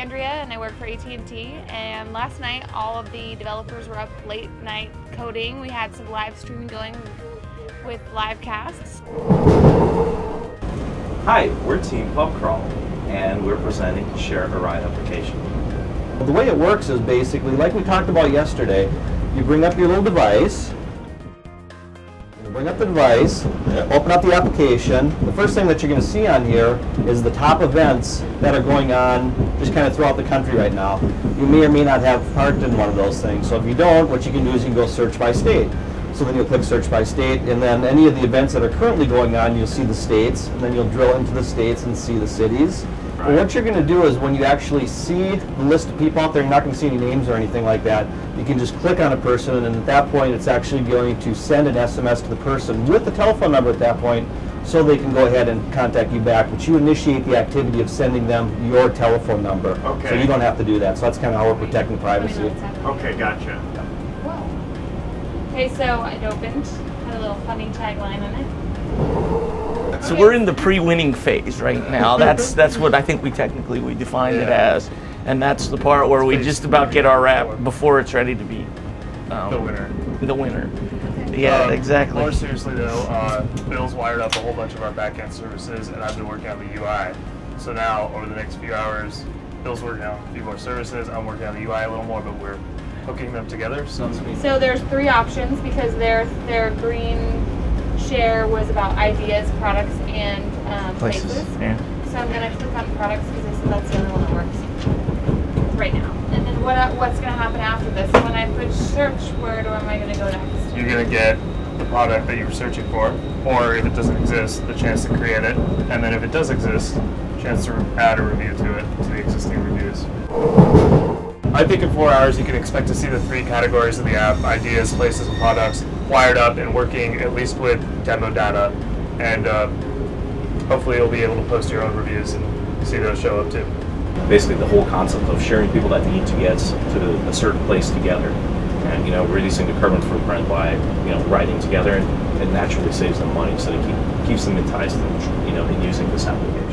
Andrea and I work for at&t, and last night all of the developers were up late night coding. We had some live streaming going with live casts. Hi, we're Team Pub Crawl, and we're presenting Share a Ride application. The way it works is basically, like we talked about yesterday, you bring up your little device, open up the application. The first thing that you're going to see on here is the top events that are going on just kind of throughout the country right now. You may or may not have parked in one of those things. So if you don't, what you can do is you can go search by state. So then you'll click search by state, and then any of the events that are currently going on, you'll see the states, and then you'll drill into the states and see the cities. Right. What you're going to do is when you actually see the list of people out there, you're not going to see any names or anything like that. You can just click on a person, and at that point it's actually going to send an SMS to the person with the telephone number at that point, so they can go ahead and contact you back. But you initiate the activity of sending them your telephone number. Okay. So you don't have to do that. So that's kind of how we're protecting privacy. Okay, gotcha. Okay, so it opened, had a little funny tagline on it. So we're in the pre-winning phase right now. That's what I think we defined it as, and that's the part where we just about get our wrap before it's ready to be the winner. The winner. Yeah, exactly. More seriously though, Bill's wired up a whole bunch of our back-end services, and I've been working on the UI. So now, over the next few hours, Bill's working on a few more services. I'm working on the UI a little more, but we're hooking them together. So there's three options, because their green share was about ideas, products, and places. Yeah. So I'm going to click on products because I said that's the only one that works right now. And then what's going to happen after this? When I push search, am I going to go next? You're going to get the product that you were searching for, or if it doesn't exist, the chance to create it, and then if it does exist, chance to add a review to it, to the existing reviews. I think in 4 hours you can expect to see the three categories of the app: ideas, places, and products, wired up and working at least with demo data, and hopefully you'll be able to post your own reviews and see those show up too. Basically the whole concept of sharing people that need to get to a certain place together, and reducing the carbon footprint by riding together, and it naturally saves them money, so it keeps them enticed in using this application.